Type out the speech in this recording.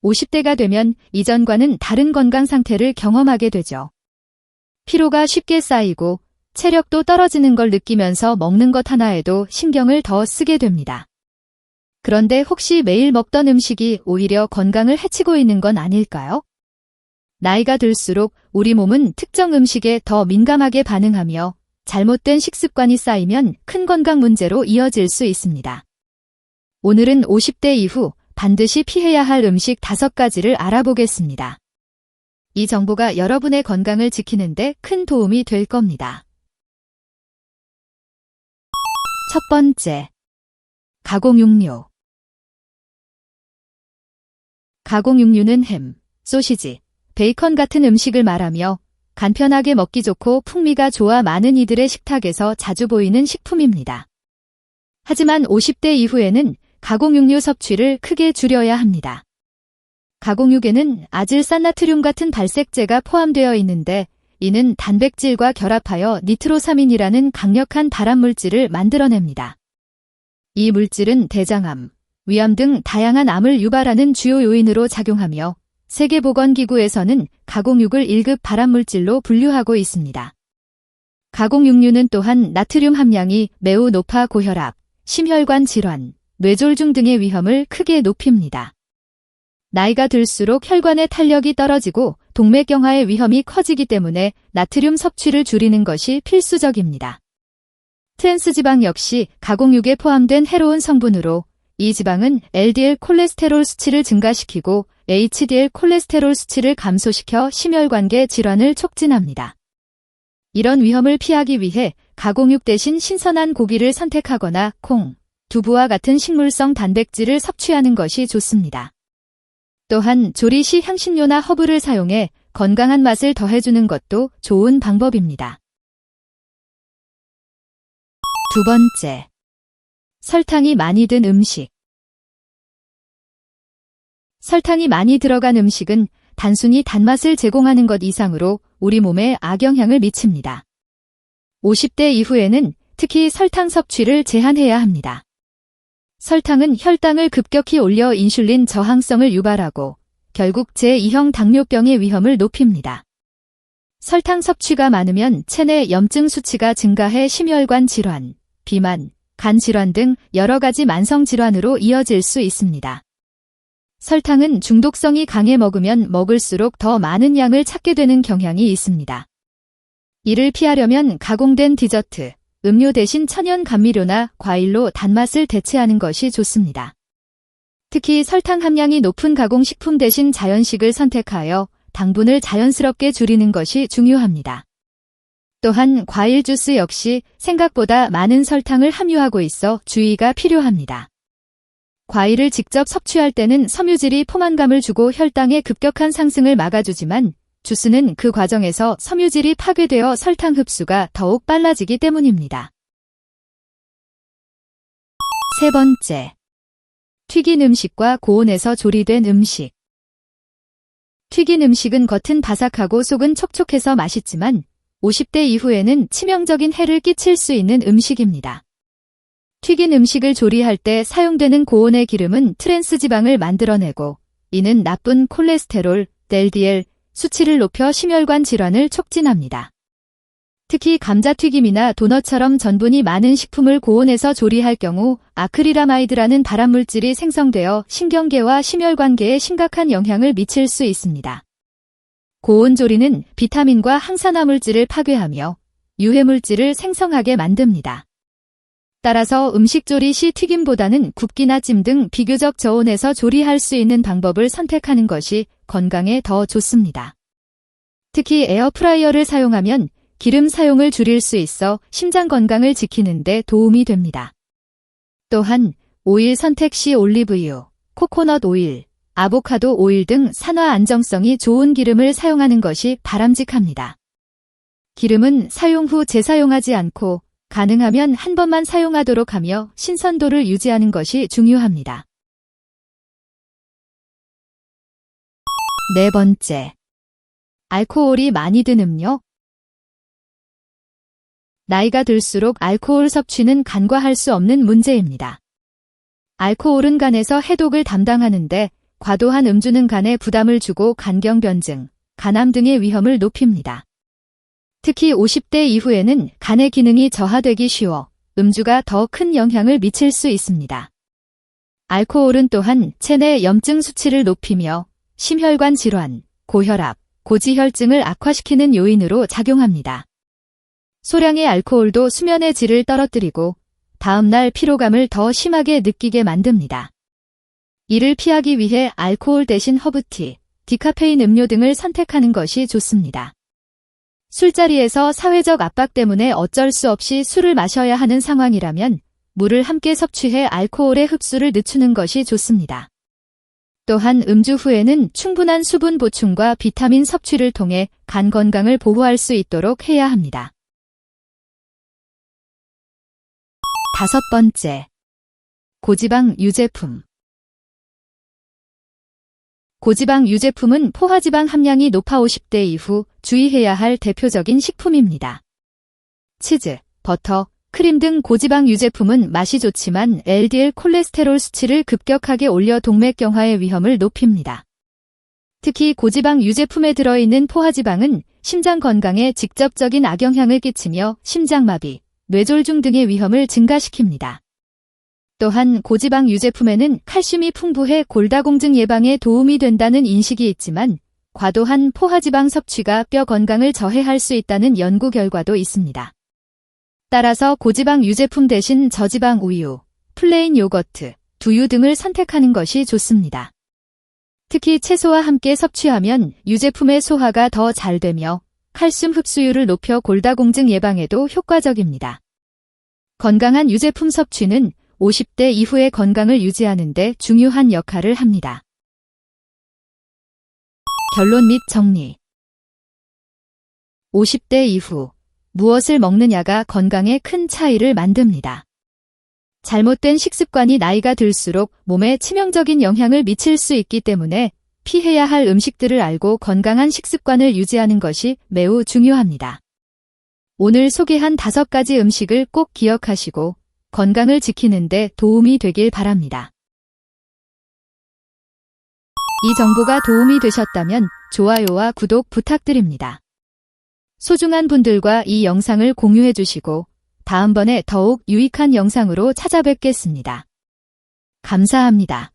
50대가 되면 이전과는 다른 건강 상태를 경험하게 되죠. 피로가 쉽게 쌓이고 체력도 떨어지는 걸 느끼면서 먹는 것 하나에도 신경을 더 쓰게 됩니다. 그런데 혹시 매일 먹던 음식이 오히려 건강을 해치고 있는 건 아닐까요? 나이가 들수록 우리 몸은 특정 음식에 더 민감하게 반응하며 잘못된 식습관이 쌓이면 큰 건강 문제로 이어질 수 있습니다. 오늘은 50대 이후 반드시 피해야 할 음식 5가지를 알아보겠습니다. 이 정보가 여러분의 건강을 지키는 데 큰 도움이 될 겁니다. 첫 번째, 가공육류. 가공육류는 햄, 소시지, 베이컨 같은 음식을 말하며 간편하게 먹기 좋고 풍미가 좋아 많은 이들의 식탁에서 자주 보이는 식품입니다. 하지만 50대 이후에는 가공육류 섭취를 크게 줄여야 합니다. 가공육에는 아질산나트륨 같은 발색제가 포함되어 있는데 이는 단백질과 결합하여 니트로사민이라는 강력한 발암물질을 만들어냅니다. 이 물질은 대장암, 위암 등 다양한 암을 유발하는 주요 요인으로 작용하며 세계보건기구에서는 가공육을 1급 발암물질로 분류하고 있습니다. 가공육류는 또한 나트륨 함량이 매우 높아 고혈압, 심혈관 질환, 뇌졸중 등의 위험을 크게 높입니다. 나이가 들수록 혈관의 탄력이 떨어지고 동맥경화의 위험이 커지기 때문에 나트륨 섭취를 줄이는 것이 필수적입니다. 트랜스지방 역시 가공육에 포함된 해로운 성분으로 이 지방은 LDL 콜레스테롤 수치를 증가시키고 HDL 콜레스테롤 수치를 감소시켜 심혈관계 질환을 촉진합니다. 이런 위험을 피하기 위해 가공육 대신 신선한 고기를 선택하거나 콩, 두부와 같은 식물성 단백질을 섭취하는 것이 좋습니다. 또한 조리 시 향신료나 허브를 사용해 건강한 맛을 더해주는 것도 좋은 방법입니다. 두 번째, 설탕이 많이 든 음식. 설탕이 많이 들어간 음식은 단순히 단맛을 제공하는 것 이상으로 우리 몸에 악영향을 미칩니다. 50대 이후에는 특히 설탕 섭취를 제한해야 합니다. 설탕은 혈당을 급격히 올려 인슐린 저항성을 유발하고 결국 제2형 당뇨병의 위험을 높입니다. 설탕 섭취가 많으면 체내 염증 수치가 증가해 심혈관 질환, 비만, 간 질환 등 여러 가지 만성 질환으로 이어질 수 있습니다. 설탕은 중독성이 강해 먹으면 먹을수록 더 많은 양을 찾게 되는 경향이 있습니다. 이를 피하려면 가공된 디저트, 음료 대신 천연 감미료나 과일로 단맛을 대체하는 것이 좋습니다. 특히 설탕 함량이 높은 가공식품 대신 자연식을 선택하여 당분을 자연스럽게 줄이는 것이 중요합니다. 또한 과일 주스 역시 생각보다 많은 설탕을 함유하고 있어 주의가 필요합니다. 과일을 직접 섭취할 때는 섬유질이 포만감을 주고 혈당의 급격한 상승을 막아주지만 주스는 그 과정에서 섬유질이 파괴되어 설탕 흡수가 더욱 빨라지기 때문입니다. 세 번째, 튀긴 음식과 고온에서 조리된 음식. 튀긴 음식은 겉은 바삭하고 속은 촉촉해서 맛있지만 50대 이후에는 치명적인 해를 끼칠 수 있는 음식입니다. 튀긴 음식을 조리할 때 사용되는 고온의 기름은 트랜스지방을 만들어내고 이는 나쁜 콜레스테롤, LDL 수치를 높여 심혈관 질환을 촉진합니다. 특히 감자튀김이나 도넛처럼 전분이 많은 식품을 고온에서 조리할 경우 아크릴아마이드라는 발암물질이 생성되어 신경계와 심혈관계에 심각한 영향을 미칠 수 있습니다. 고온 조리는 비타민과 항산화물질을 파괴하며 유해물질을 생성하게 만듭니다. 따라서 음식 조리 시 튀김보다는 굽기나 찜 등 비교적 저온에서 조리할 수 있는 방법을 선택하는 것이 건강에 더 좋습니다. 특히 에어프라이어를 사용하면 기름 사용을 줄일 수 있어 심장 건강을 지키는 데 도움이 됩니다. 또한 오일 선택 시 올리브유, 코코넛 오일, 아보카도 오일 등 산화 안정성이 좋은 기름을 사용하는 것이 바람직합니다. 기름은 사용 후 재사용하지 않고 가능하면 한 번만 사용하도록 하며 신선도를 유지하는 것이 중요합니다. 네 번째, 알코올이 많이 든 음료. 나이가 들수록 알코올 섭취는 간과할 수 없는 문제입니다. 알코올은 간에서 해독을 담당하는데 과도한 음주는 간에 부담을 주고 간경변증, 간암 등의 위험을 높입니다. 특히 50대 이후에는 간의 기능이 저하되기 쉬워 음주가 더 큰 영향을 미칠 수 있습니다. 알코올은 또한 체내 염증 수치를 높이며 심혈관 질환, 고혈압, 고지혈증을 악화시키는 요인으로 작용합니다. 소량의 알코올도 수면의 질을 떨어뜨리고 다음날 피로감을 더 심하게 느끼게 만듭니다. 이를 피하기 위해 알코올 대신 허브티, 디카페인 음료 등을 선택하는 것이 좋습니다. 술자리에서 사회적 압박 때문에 어쩔 수 없이 술을 마셔야 하는 상황이라면 물을 함께 섭취해 알코올의 흡수를 늦추는 것이 좋습니다. 또한 음주 후에는 충분한 수분 보충과 비타민 섭취를 통해 간 건강을 보호할 수 있도록 해야 합니다. 5번째, 고지방 유제품. 고지방 유제품은 포화지방 함량이 높아 50대 이후 주의해야 할 대표적인 식품입니다. 치즈, 버터, 크림 등 고지방 유제품은 맛이 좋지만 LDL 콜레스테롤 수치를 급격하게 올려 동맥경화의 위험을 높입니다. 특히 고지방 유제품에 들어있는 포화지방은 심장 건강에 직접적인 악영향을 끼치며 심장마비, 뇌졸중 등의 위험을 증가시킵니다. 또한 고지방 유제품에는 칼슘이 풍부해 골다공증 예방에 도움이 된다는 인식이 있지만 과도한 포화지방 섭취가 뼈 건강을 저해할 수 있다는 연구 결과도 있습니다. 따라서 고지방 유제품 대신 저지방 우유, 플레인 요거트, 두유 등을 선택하는 것이 좋습니다. 특히 채소와 함께 섭취하면 유제품의 소화가 더 잘 되며 칼슘 흡수율을 높여 골다공증 예방에도 효과적입니다. 건강한 유제품 섭취는 50대 이후의 건강을 유지하는 데 중요한 역할을 합니다. 결론 및 정리. 50대 이후 무엇을 먹느냐가 건강에 큰 차이를 만듭니다. 잘못된 식습관이 나이가 들수록 몸에 치명적인 영향을 미칠 수 있기 때문에 피해야 할 음식들을 알고 건강한 식습관을 유지하는 것이 매우 중요합니다. 오늘 소개한 5가지 음식을 꼭 기억하시고 건강을 지키는 데 도움이 되길 바랍니다. 이 정보가 도움이 되셨다면 좋아요와 구독 부탁드립니다. 소중한 분들과 이 영상을 공유해 주시고 다음번에 더욱 유익한 영상으로 찾아뵙겠습니다. 감사합니다.